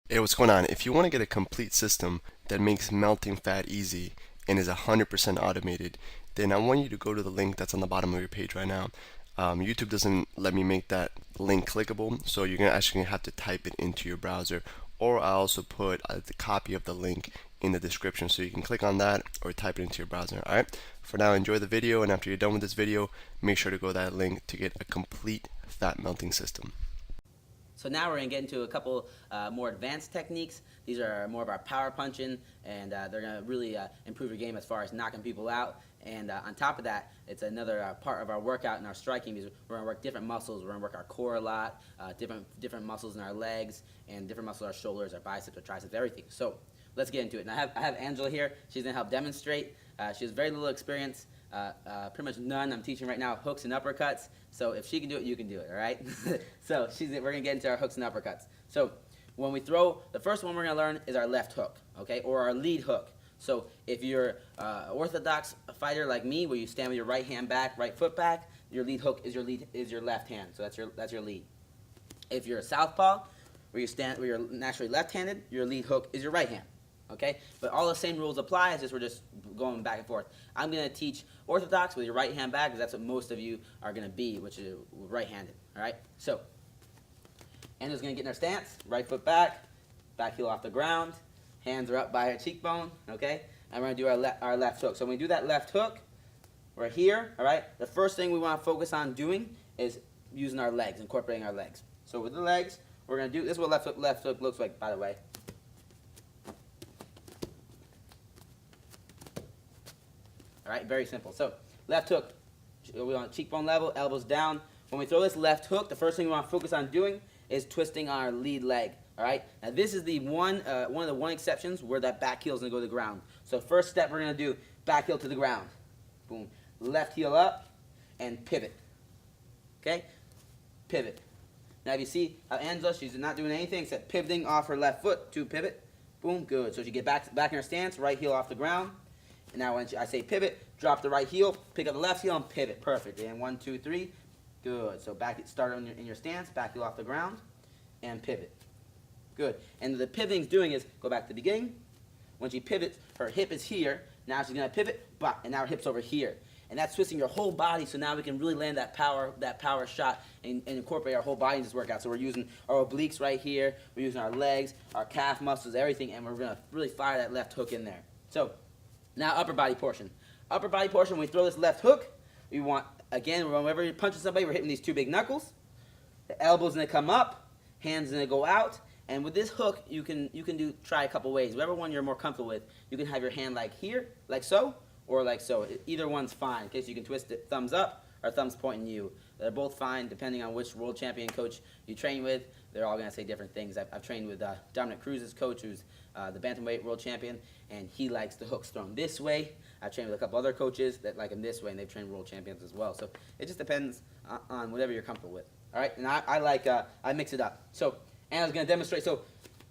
Hey, what's going on? If you want to get a complete system that makes melting fat easy and is 100% automated, then I want you to go to the link that's on the bottom of your page right now. YouTube doesn't let me make that link clickable, so you're gonna actually have to type it into your browser, or I also put the copy of the link in the description, so you can click on that or type it into your browser. All right. For now, enjoy the video, and after you're done with this video, make sure to go to that link to get a complete fat melting system. So now we're going to get into a couple more advanced techniques. These are more of our power punching, and they're going to really improve your game as far as knocking people out. And on top of that, it's another part of our workout and our striking, because we're going to work different muscles. We're going to work our core a lot, different muscles in our legs, and different muscles in our shoulders, our biceps, our triceps, everything. So let's get into it. And I have Angela here. She's going to help demonstrate. She has very little experience. Pretty much none. I'm teaching right now hooks and uppercuts. So if she can do it, you can do it, all right? So we're going to get into our hooks and uppercuts. So when we throw, the first one we're going to learn is our left hook, okay, or our lead hook. So if you're an orthodox fighter like me, where you stand with your right hand back, right foot back, your lead hook is your left hand. So that's your lead. If you're a southpaw, where you're naturally left-handed, your lead hook is your right hand. Okay, but all the same rules apply. It's just we're just going back and forth. I'm going to teach orthodox with your right hand back, because that's what most of you are going to be, which is right-handed. All right, so Anna's going to get in her stance, right foot back, back heel off the ground, hands are up by her cheekbone. Okay, and we're going to do our left hook. So when we do that left hook, we're here. All right, the first thing we want to focus on doing is using our legs, incorporating our legs. So with the legs, we're going to do this. Is what left hook looks like, by the way. All right, very simple. So left hook, we want cheekbone level, elbows down. When we throw this left hook, the first thing we want to focus on doing is twisting our lead leg. All right. Now this is the one of the exceptions where that back heel is going to go to the ground. So first step we're going to do back heel to the ground. Boom. Left heel up and pivot. Okay. Pivot. Now if you see how Angela, she's not doing anything except pivoting off her left foot to pivot. Boom. Good. So she get back in her stance, right heel off the ground. And now when I say pivot, drop the right heel, pick up the left heel, and pivot. Perfect. And 1, 2, 3. Good. So start in your stance, back heel off the ground, and pivot. Good. And the pivoting's doing is, go back to the beginning. When she pivots, her hip is here. Now she's going to pivot, and now her hip's over here. And that's twisting your whole body, so now we can really land that power shot and incorporate our whole body in this workout. So we're using our obliques right here. We're using our legs, our calf muscles, everything, and we're going to really fire that left hook in there. So now upper body portion. Upper body portion, when we throw this left hook, we want, again, whenever you're punching somebody, we're hitting these two big knuckles. The elbow's going to come up, hands going to go out. And with this hook, you can try a couple ways. Whatever one you're more comfortable with. You can have your hand like here, like so, or like so. Either one's fine. Okay, so you can twist it thumbs up or thumbs pointing you. They're both fine depending on which world champion coach you train with. They're all going to say different things. I've trained with Dominic Cruz's coach, who's the bantamweight world champion, and he likes the hooks thrown this way. I've trained with a couple other coaches that like them this way, and they've trained world champions as well. So it just depends on whatever you're comfortable with. All right, and I mix it up. So Anna's going to demonstrate. So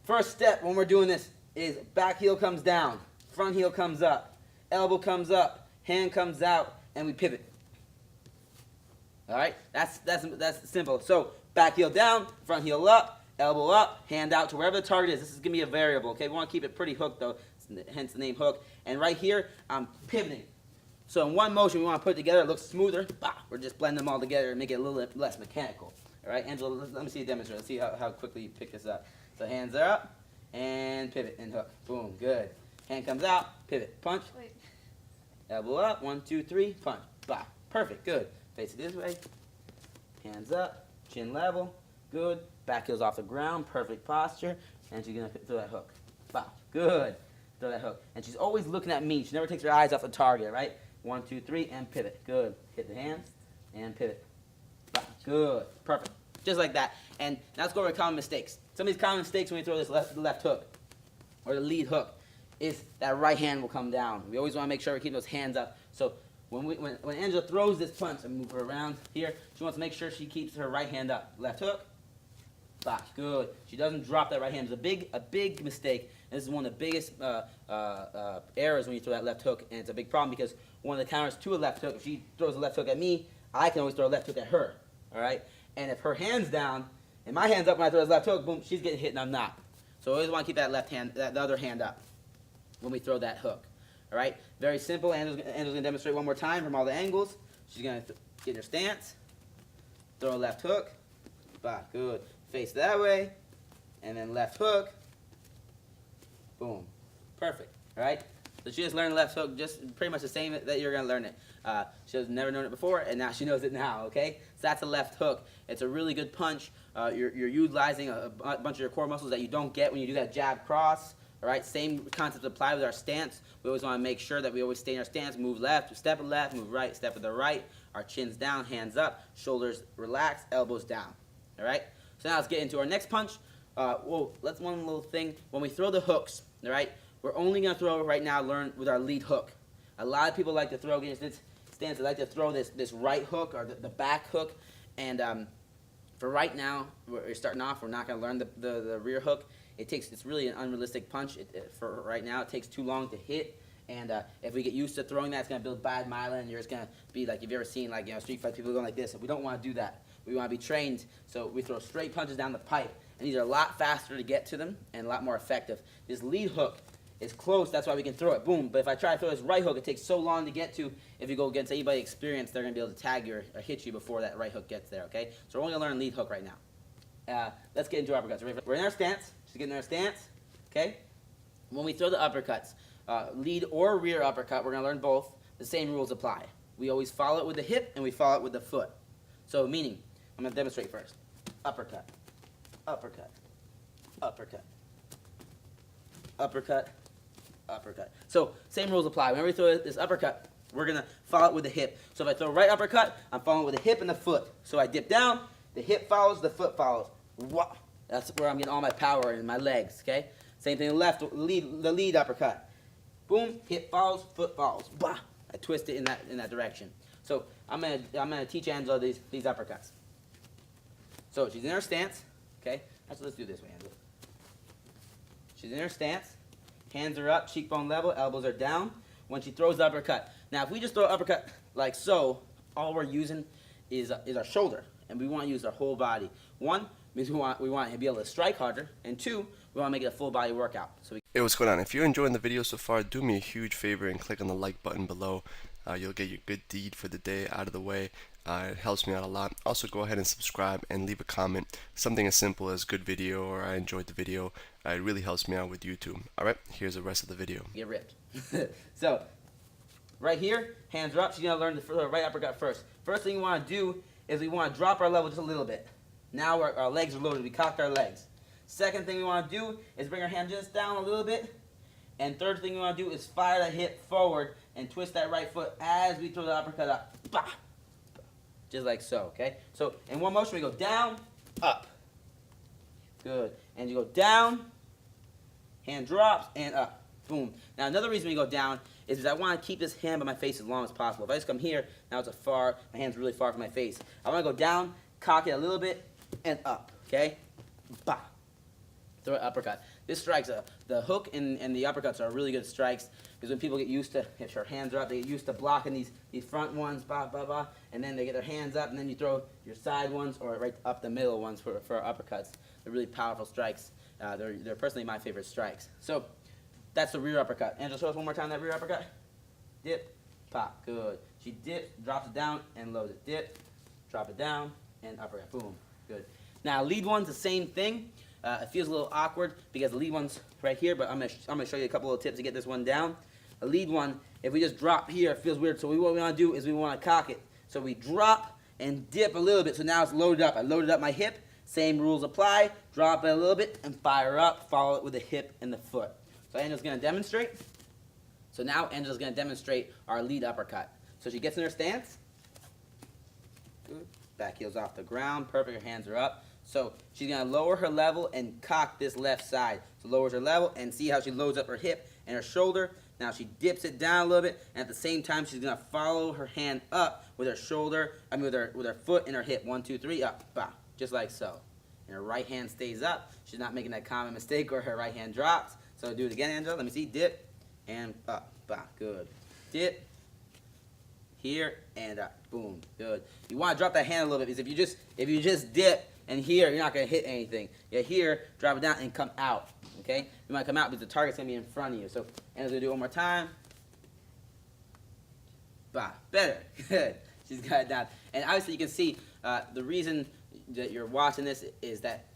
first step when we're doing this is back heel comes down, front heel comes up, elbow comes up, hand comes out, and we pivot. All right, that's simple. So back heel down, front heel up, elbow up, hand out to wherever the target is. This is going to be a variable, okay? We want to keep it pretty hooked, though, hence the name hook. And right here, I'm pivoting. So in one motion, we want to put it together. It looks smoother. Bah, we're just blending them all together and make it a little less mechanical. All right, Angela, let me see you demonstrate. Let's see how quickly you pick this up. So hands are up, and pivot, and hook. Boom, good. Hand comes out, pivot, punch. Wait. Elbow up, 1, 2, 3, punch. Bah, perfect, good. Face it this way. Hands up, chin level, good. Back heel's off the ground, perfect posture. And she's going to throw that hook. Bah, good. Throw that hook. And she's always looking at me. She never takes her eyes off the target, right? 1, 2, 3, and pivot. Good. Hit the hands, and pivot. Bah, good. Perfect. Just like that. And now let's go over common mistakes. Some of these common mistakes when you throw this left hook, or the lead hook, is that right hand will come down. We always want to make sure we keep those hands up. So when Angela throws this punch, I move her around here, she wants to make sure she keeps her right hand up. Left hook, bah, good. She doesn't drop that right hand. It's a big mistake. And this is one of the biggest errors when you throw that left hook, and it's a big problem because one of the counters to a left hook, if she throws a left hook at me, I can always throw a left hook at her, all right? And if her hand's down and my hand's up when I throw this left hook, boom, she's getting hit and I'm not. So always want to keep that left hand, the other hand up when we throw that hook. All right, very simple. Angela's going to demonstrate one more time from all the angles. She's going to get in her stance, throw a left hook, bah, good. Face that way, and then left hook, boom, perfect. All right. So she just learned left hook, just pretty much the same that you're going to learn it. She has never known it before, and now she knows it now, okay? So that's a left hook. It's a really good punch. You're utilizing a bunch of your core muscles that you don't get when you do that jab cross, all right? Same concept apply with our stance. We always want to make sure that we always stay in our stance, move left, step with left, move right, step with the right. Our chin's down, hands up, shoulders relaxed, elbows down, all right? So now let's get into our next punch. Whoa, let's one little thing. When we throw the hooks, all right, we're only going to throw right now, learn with our lead hook. A lot of people like to throw against this stance. They like to throw this right hook or the back hook. And for right now, we're starting off. We're not going to learn the rear hook. It's really an unrealistic punch. For right now, it takes too long to hit. And if we get used to throwing that, it's going to build bad myelin. And you're just going to be like, if you've ever seen like street fight people going like this. And we don't want to do that. We want to be trained. So we throw straight punches down the pipe. And these are a lot faster to get to them and a lot more effective. This lead hook is close, that's why we can throw it, boom. But if I try to throw this right hook, it takes so long to get to. If you go against anybody experienced, they're going to be able to tag you or hit you before that right hook gets there, okay? So we're only going to learn lead hook right now. Let's get into uppercuts. We're in our stance. She's getting in our stance, okay? When we throw the uppercuts, lead or rear uppercut, we're going to learn both. The same rules apply. We always follow it with the hip and we follow it with the foot. So meaning, I'm going to demonstrate first. Uppercut, uppercut, uppercut, uppercut, uppercut. So same rules apply. Whenever we throw this uppercut, we're going to follow it with the hip. So if I throw right uppercut, I'm following with the hip and the foot. So I dip down, the hip follows, the foot follows. Wah! That's where I'm getting all my power in my legs, okay? Same thing left, the lead uppercut. Boom, hip follows, foot follows. Bah! I twist it in that direction. So I'm gonna teach Angela these uppercuts. So she's in her stance, okay? Let's do this way, Angela. She's in her stance. Hands are up, cheekbone level, elbows are down. When she throws the uppercut. Now, if we just throw an uppercut like so, all we're using is our shoulder, and we want to use our whole body. One, means we want to be able to strike harder, and two, we want to make it a full body workout. Hey, what's going on? If you're enjoying the video so far, do me a huge favor and click on the like button below. You'll get your good deed for the day out of the way. It helps me out a lot. Also, go ahead and subscribe and leave a comment. Something as simple as good video or I enjoyed the video. It really helps me out with YouTube. Alright, here's the rest of the video. Get ripped. So, right here, hands are up. She's going to learn the right uppercut first. First thing we want to do is we want to drop our level just a little bit. Now our legs are loaded. We cocked our legs. Second thing we want to do is bring our hand just down a little bit. And third thing we want to do is fire that hip forward and twist that right foot as we throw the uppercut up. Bah! Just like so, okay? So in one motion we go down, up. Good. And you go down, hand drops, and up. Boom. Now another reason we go down is because I want to keep this hand by my face as long as possible. If I just come here, now it's my hand's really far from my face. I want to go down, cock it a little bit, and up, okay? Bah! Throw an uppercut. This strikes, the hook and the uppercuts are really good strikes because when people get used to, if their hands are up, they get used to blocking these front ones, bah, bah, bah, and then they get their hands up, and then you throw your side ones or right up the middle ones for uppercuts. They're really powerful strikes. They're personally my favorite strikes. So that's the rear uppercut. Angela, show us one more time that rear uppercut. Dip, pop, good. She dips, drops it down, and loads it. Dip, drop it down, and uppercut. Boom, good. Now lead one's the same thing. It feels a little awkward because the lead one's right here, but I'm gonna show you a couple of tips to get this one down. A lead one, if we just drop here, it feels weird. So what we want to do is we want to cock it. So we drop and dip a little bit. So now it's loaded up. I loaded up my hip. Same rules apply. Drop it a little bit and fire up. Follow it with the hip and the foot. So Angela's gonna demonstrate. So now Angela's gonna demonstrate our lead uppercut. So she gets in her stance. Good. Back heels off the ground. Perfect. Her hands are up. So she's going to lower her level and cock this left side. So lowers her level and see how she loads up her hip and her shoulder. Now she dips it down a little bit, and at the same time she's going to follow her hand up with her shoulder, with her foot and her hip. 1, 2, 3, up, bah, just like so. And her right hand stays up. She's not making that common mistake where her right hand drops. So do it again, Angela. Let me see. Dip and up, bah, good. Dip. Here and up, boom, good. You want to drop that hand a little bit because if you just dip, And here, you're not going to hit anything. Yeah, here, drop it down and come out. Okay? You might come out because the target's going to be in front of you. So, Angela's going to do it one more time. Bah, better. Good. She's got it down. And obviously, you can see the reason that you're watching this is that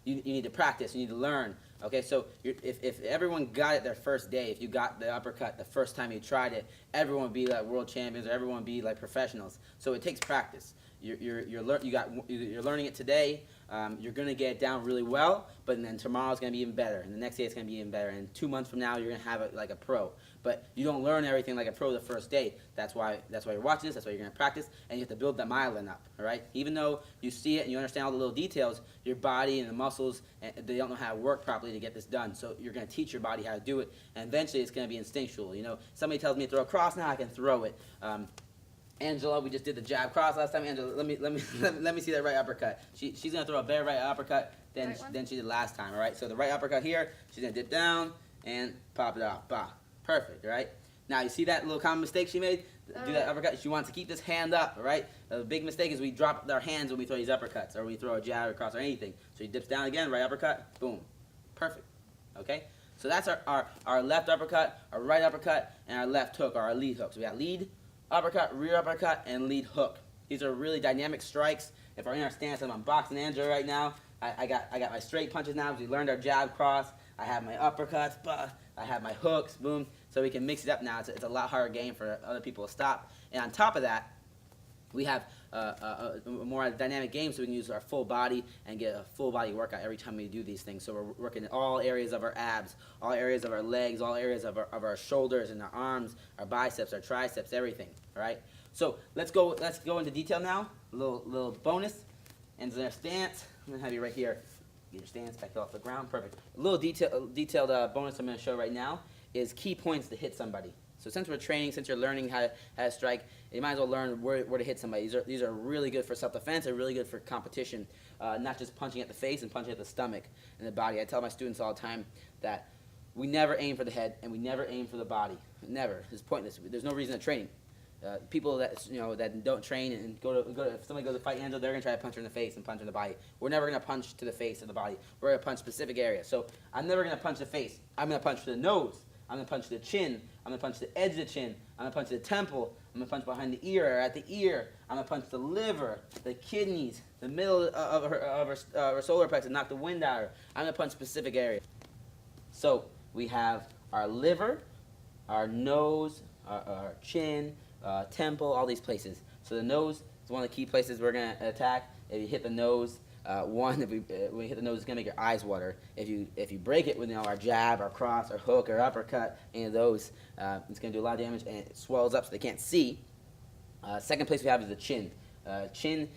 you need to practice. You need to learn. Okay, so if everyone got it their first day, if you got the uppercut the first time you tried it, everyone would be like world champions, or everyone would be like professionals. So it takes practice. You're learning it today. You're gonna get it down really well, but then tomorrow's gonna be even better, and the next day it's gonna be even better, and 2 months from now you're gonna have it like a pro. But you don't learn everything like a pro the first day. That's why you're watching this. That's why you're gonna practice, and you have to build that myelin up. All right. Even though you see it and you understand all the little details, your body and the muscles they don't know how to work properly to get this done. So you're gonna teach your body how to do it, and eventually it's gonna be instinctual. You know, somebody tells me to throw a cross, now I can throw it. Angela, we just did the jab cross last time. Angela, let me see that right uppercut. She's gonna throw a better right uppercut than she did last time. All right. So the right uppercut here, she's gonna dip down and pop it out. Bah, perfect. All right. Now you see that little common mistake she made? Do that uppercut. She wants to keep this hand up. All right. The big mistake is we drop our hands when we throw these uppercuts, or we throw a jab or cross or anything. So she dips down again, right uppercut, boom, perfect. Okay. So that's our left uppercut, our right uppercut, and our left hook, or our lead hook. So we got lead, uppercut, rear uppercut, and lead hook. These are really dynamic strikes. If we're in our stance, I'm boxing Angela right now. I got my straight punches now because we learned our jab cross. I have my uppercuts, I have my hooks, boom. So we can mix it up now. It's a lot harder game for other people to stop. And on top of that, we have a more dynamic game, so we can use our full body and get a full body workout every time we do these things. So we're working all areas of our abs, all areas of our legs, all areas of our shoulders and our arms, our biceps, our triceps, everything. All right. So let's go into detail now. A little bonus. And their stance. I'm gonna have you right here. Get your stance back off the ground. Perfect. A little detailed bonus I'm gonna show right now is key points to hit somebody. So since we're training, since you're learning how to strike, you might as well learn where to hit somebody. These are really good for self-defense. They're really good for competition, not just punching at the face and punching at the stomach and the body. I tell my students all the time that we never aim for the head and we never aim for the body. Never. It's pointless. There's no reason to train. People that don't train and go to if somebody goes to fight Angela, they're gonna try to punch her in the face and punch her in the body. We're never gonna punch to the face or the body. We're gonna punch specific areas. So I'm never gonna punch the face. I'm gonna punch to the nose. I'm going to punch the chin. I'm going to punch the edge of the chin. I'm going to punch the temple. I'm going to punch behind the ear or at the ear. I'm going to punch the liver, the kidneys, the middle of her solar plexus and knock the wind out of her. I'm going to punch specific areas. So we have our liver, our nose, our chin, temple, all these places. So the nose is one of the key places we're going to attack. If you hit the nose, if we hit the nose, it's gonna make your eyes water. If you break it with our jab, our cross, our hook, or uppercut, any of those, it's gonna do a lot of damage and it swells up so they can't see. Second place we have is the chin. Chin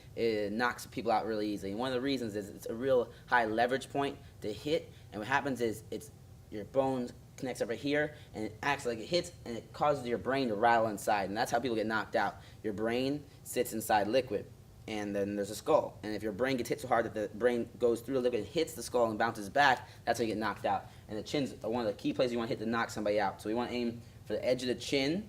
knocks people out really easily. And one of the reasons is it's a real high leverage point to hit. And what happens is your bones connects over here and it acts like it hits and it causes your brain to rattle inside. And that's how people get knocked out. Your brain sits inside liquid. And then there's a skull. And if your brain gets hit so hard that the brain goes through the liquid, hits the skull and bounces back, that's how you get knocked out. And the chin's one of the key places you want to hit to knock somebody out. So we want to aim for the edge of the chin.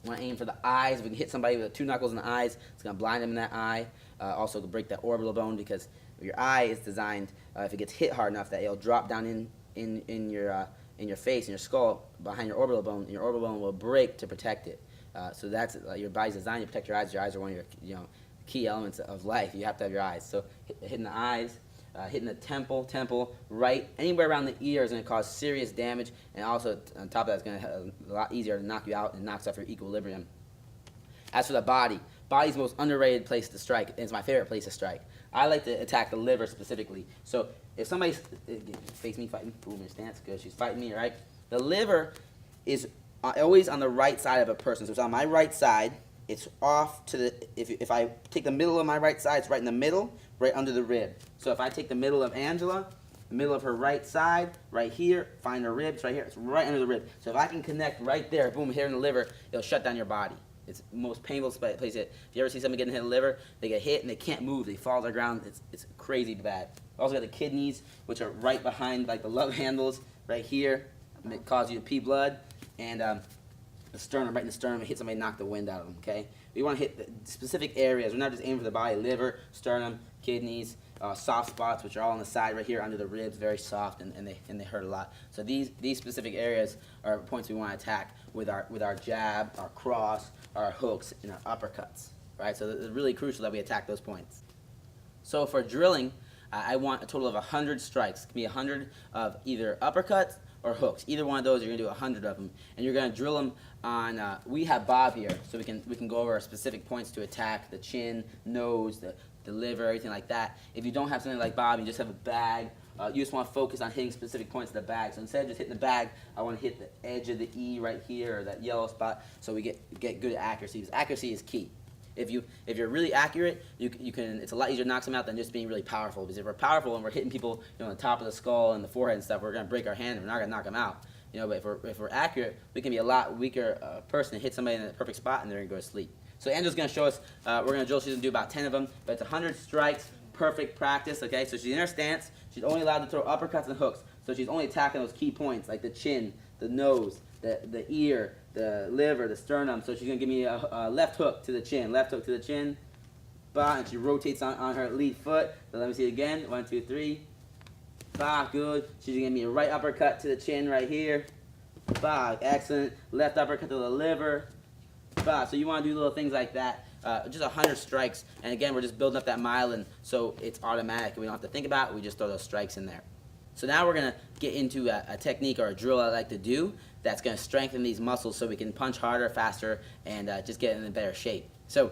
We want to aim for the eyes. If we can hit somebody with 2 knuckles in the eyes, it's going to blind them in that eye. Also, to break that orbital bone because your eye is designed, if it gets hit hard enough, that it'll drop down in your face, in your skull, behind your orbital bone, and your orbital bone will break to protect it. So that's your body's designed to protect your eyes. Your eyes are one of your key elements of life. You have to have your eyes. So hitting the eyes, hitting the temple, right, anywhere around the ear is going to cause serious damage, and also on top of that, it's going to be a lot easier to knock you out and knocks off your equilibrium. As for the body's the most underrated place to strike. It's my favorite place to strike. I like to attack the liver specifically. So if somebody's face me fighting, boom, your stance, good, she's fighting me, right? The liver is always on the right side of a person. So it's on my right side. It's off to the, if I take the middle of my right side, it's right in the middle, right under the rib. So if I take the middle of Angela, the middle of her right side, right here, find her ribs right here, it's right under the rib. So if I can connect right there, boom, here in the liver, it'll shut down your body. It's the most painful place to hit. If you ever see somebody getting hit in the liver, they get hit and they can't move, they fall to the ground, it's crazy bad. Also got the kidneys, which are right behind like the love handles, right here, and it causes you to pee blood, and the sternum, right in the sternum, hit somebody, knock the wind out of them, okay? We want to hit the specific areas. We're not just aiming for the body, liver, sternum, kidneys, soft spots, which are all on the side right here under the ribs, very soft, and they hurt a lot. So these specific areas are points we want to attack with our jab, our cross, our hooks, and our uppercuts. Right? So it's really crucial that we attack those points. So for drilling, I want a total of 100 strikes. It can be 100 of either uppercuts or hooks. Either one of those, you're going to do 100 of them. And you're going to drill them on, we have Bob here, so we can go over our specific points to attack: the chin, nose, the liver, everything like that. If you don't have something like Bob, you just have a bag, you just want to focus on hitting specific points of the bag. So instead of just hitting the bag, I want to hit the edge of the E right here, or that yellow spot, so we get good accuracy. Because accuracy is key. If you're really accurate, you can. It's a lot easier to knock them out than just being really powerful. Because if we're powerful and we're hitting people, on the top of the skull and the forehead and stuff, we're gonna break our hand and we're not gonna knock them out. But if we're accurate, we can be a lot weaker person and hit somebody in the perfect spot and they're gonna go to sleep. So Angela's gonna show us. We're gonna drill. She's gonna do about 10 of them, but it's 100 strikes, perfect practice. Okay, so she's in her stance. She's only allowed to throw uppercuts and hooks. So she's only attacking those key points like the chin, the nose, the ear, the liver, the sternum. So she's going to give me a left hook to the chin, left hook to the chin, bah, and she rotates on her lead foot. So let me see it again. 1, 2, 3. Bah, good. She's going to give me a right uppercut to the chin right here. Bah, excellent. Left uppercut to the liver. Bah. So you want to do little things like that. Just 100 strikes. And again, we're just building up that myelin, so it's automatic. We don't have to think about it. We just throw those strikes in there. So now we're going to get into a technique or a drill I like to do that's going to strengthen these muscles so we can punch harder, faster, and just get in a better shape. So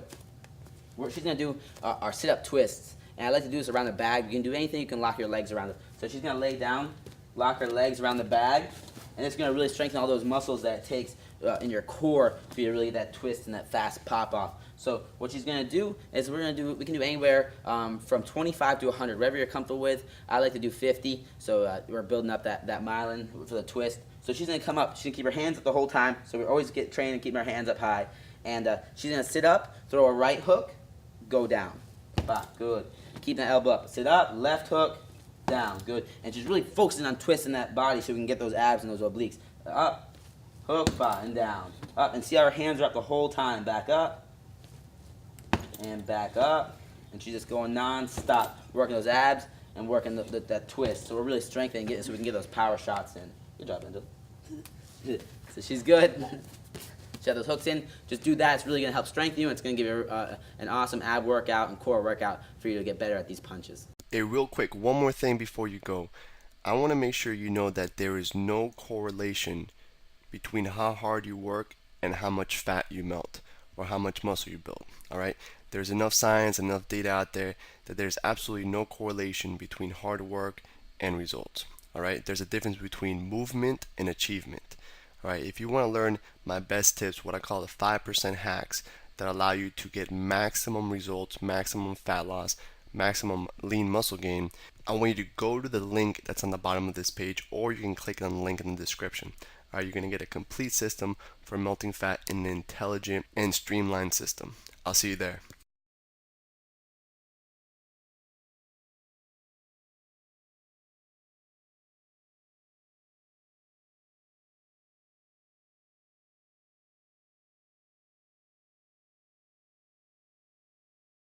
she's going to do our sit-up twists. And I like to do this around the bag. You can do anything. You can lock your legs around it. So she's going to lay down, lock her legs around the bag, and it's going to really strengthen all those muscles that it takes in your core for you to really get that twist and that fast pop-off. So what she's going to do is we can do anywhere from 25 to 100, whatever you're comfortable with. I like to do 50, so we're building up that myelin for the twist. So she's going to come up. She's going to keep her hands up the whole time, so we always get trained and keep our hands up high. And she's going to sit up, throw a right hook, go down. Bah, good. Keep that elbow up. Sit up, left hook, down. Good. And she's really focusing on twisting that body so we can get those abs and those obliques. Up, hook, bah, and down. Up, and see how her hands are up the whole time. Back up. And back up, and she's just going non-stop, working those abs and working that twist. So we're really strengthening it so we can get those power shots in. Good job, Angel. So she's good. She has those hooks in. Just do that. It's really going to help strengthen you, and it's going to give you an awesome ab workout and core workout for you to get better at these punches. Hey, real quick, one more thing before you go. I want to make sure you know that there is no correlation between how hard you work and how much fat you melt or how much muscle you build. All right? There's enough science, enough data out there that there's absolutely no correlation between hard work and results. All right? There's a difference between movement and achievement. All right? If you want to learn my best tips, what I call the 5% hacks that allow you to get maximum results, maximum fat loss, maximum lean muscle gain, I want you to go to the link that's on the bottom of this page, or you can click on the link in the description. All right? You're going to get a complete system for melting fat in an intelligent and streamlined system. I'll see you there.